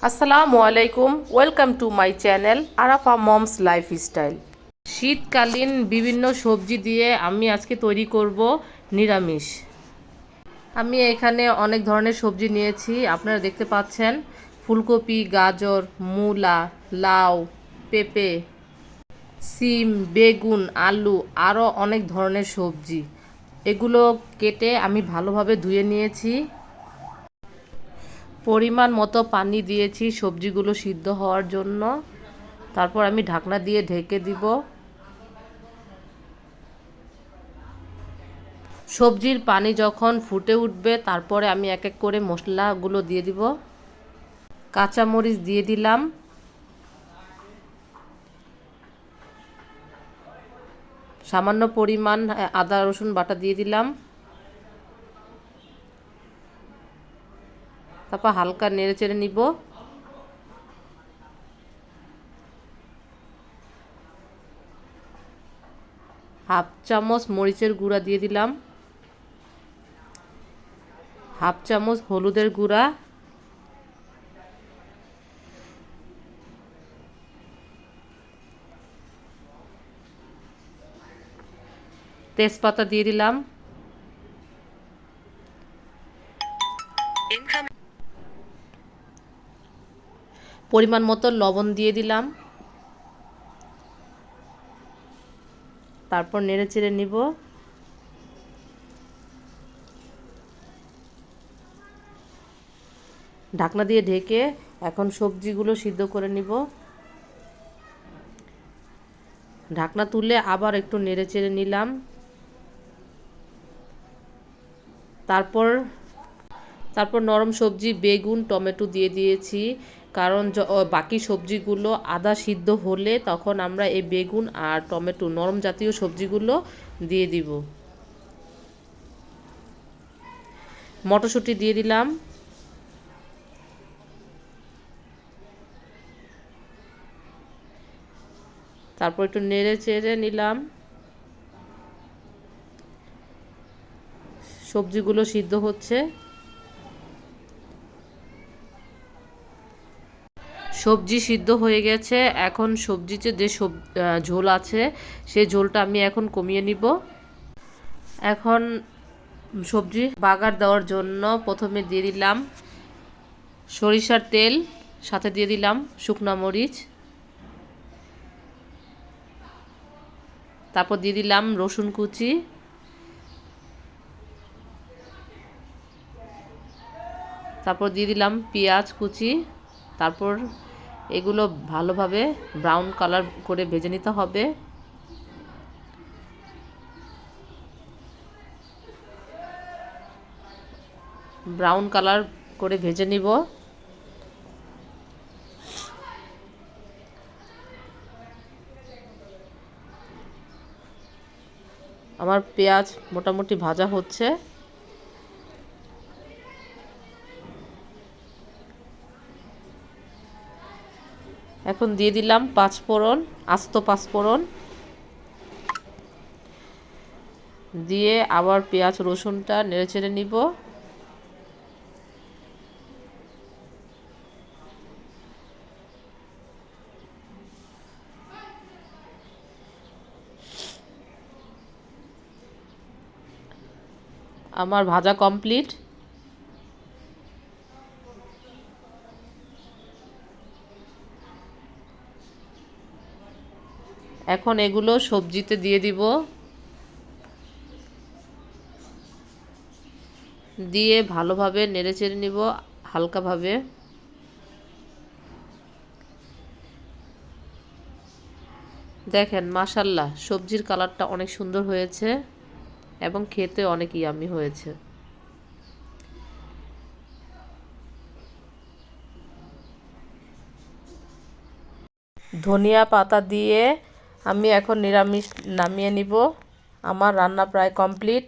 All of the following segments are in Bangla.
আসসালামু আলাইকুম, welcome to my channel Arafah moms lifestyle. শীতকালীন বিভিন্ন সবজি দিয়ে আমি আজকে তৈরি করব নিরামিষ। আমি এখানে অনেক ধরনের সবজি নিয়েছি, আপনারা দেখতে পাচ্ছেন ফুলকপি, গাজর, মূলা, লাউ, পেঁপে, সিম, বেগুন, আলু, আরও অনেক ধরনের সবজি। এগুলো কেটে আমি ভালোভাবে ধুয়ে নিয়েছি। পরিমাণ মতো পানি দিয়েছি সবজিগুলো সিদ্ধ হওয়ার জন্য। তারপর আমি ঢাকনা দিয়ে ঢেকে দিব। সবজির পানি যখন ফুটে উঠবে তারপরে আমি এক এক করে মশলাগুলো দিয়ে দিব। কাঁচামরিচ দিয়ে দিলাম, সামান্য পরিমাণ আদা রসুন বাটা দিয়ে দিলাম। তারপর হালকা নেড়ে চেড়ে নিব। হাফ চামচ মরিচের গুঁড়া দিয়ে দিলাম, হাফ চামচ হলুদের গুঁড়া, তেজপাতা দিয়ে দিলাম, পরিমাণ মতো লবণ দিয়ে দিলাম। তারপর নেড়ে চেড়ে নিব। ঢাকনা দিয়ে ঢেকে এখন সবজিগুলো সিদ্ধ করে নিব। ঢাকনা তুলে আবার একটু নেড়ে চেড়ে নিলাম। তারপর নরম সবজি বেগুন টমেটো দিয়ে দিয়েছি, কারণ বাকি সবজিগুলো আধা সিদ্ধ হলে তখন আমরা এই বেগুন আর টমেটো নরম জাতীয় সবজিগুলো দিয়ে দিব। মটরশুঁটি দিয়ে দিলাম। তারপর একটু নেড়ে চেড়ে নিলাম। সবজিগুলো সিদ্ধ হচ্ছে। সবজি সিদ্ধ হয়ে গেছে। এখন সবজিতে যে ঝোল আছে সেই ঝোলটা আমি এখন কমিয়ে নিব। এখন সবজি বাগার দেওয়ার জন্য প্রথমে দিয়ে দিলাম সরিষার তেল, সাথে দিয়ে দিলাম শুকনা মরিচ, তারপর দিয়ে দিলাম রসুন কুচি, তারপর দিয়ে দিলাম পেঁয়াজ কুচি। তারপর এগুলো ভালোভাবে ব্রাউন কালার করে ভেজে নিতে হবে। ব্রাউন কালার করে ভেজে নিব। আমার পেঁয়াজ মোটামুটি ভাজা হচ্ছে। এখন দিয়ে দিলাম পাঁচফোড়ন, আস্ত পাঁচফোড়ন দিয়ে আবার পেঁয়াজ রসুনটা নেড়েচেড়ে নিব। আমার ভাজা কমপ্লিট। এখন এগুলো সবজিতে দিয়ে দিব। দিয়ে ভালোভাবে নেড়েচেড়ে নিব হালকাভাবে। দেখেন মাশাল্লাহ সবজির কালারটা অনেক সুন্দর হয়েছে এবং খেতে অনেক ইয়ামি হয়েছে। ধনিয়া পাতা দিয়ে আমি এখন নিরামিষ নামিয়ে নিব। আমার রান্না প্রায় কমপ্লিট।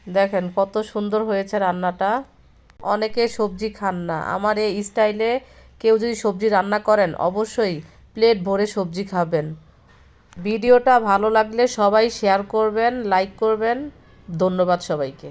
দেখেন কত সুন্দর হয়েছে রান্নাটা। অনেকে সবজি খান না, আমার এই স্টাইলে কেউ যদি সবজি রান্না করেন অবশ্যই প্লেট ভরে সবজি খাবেন। ভিডিওটা ভালো লাগলে সবাই শেয়ার করবেন, লাইক করবেন। ধন্যবাদ সবাইকে।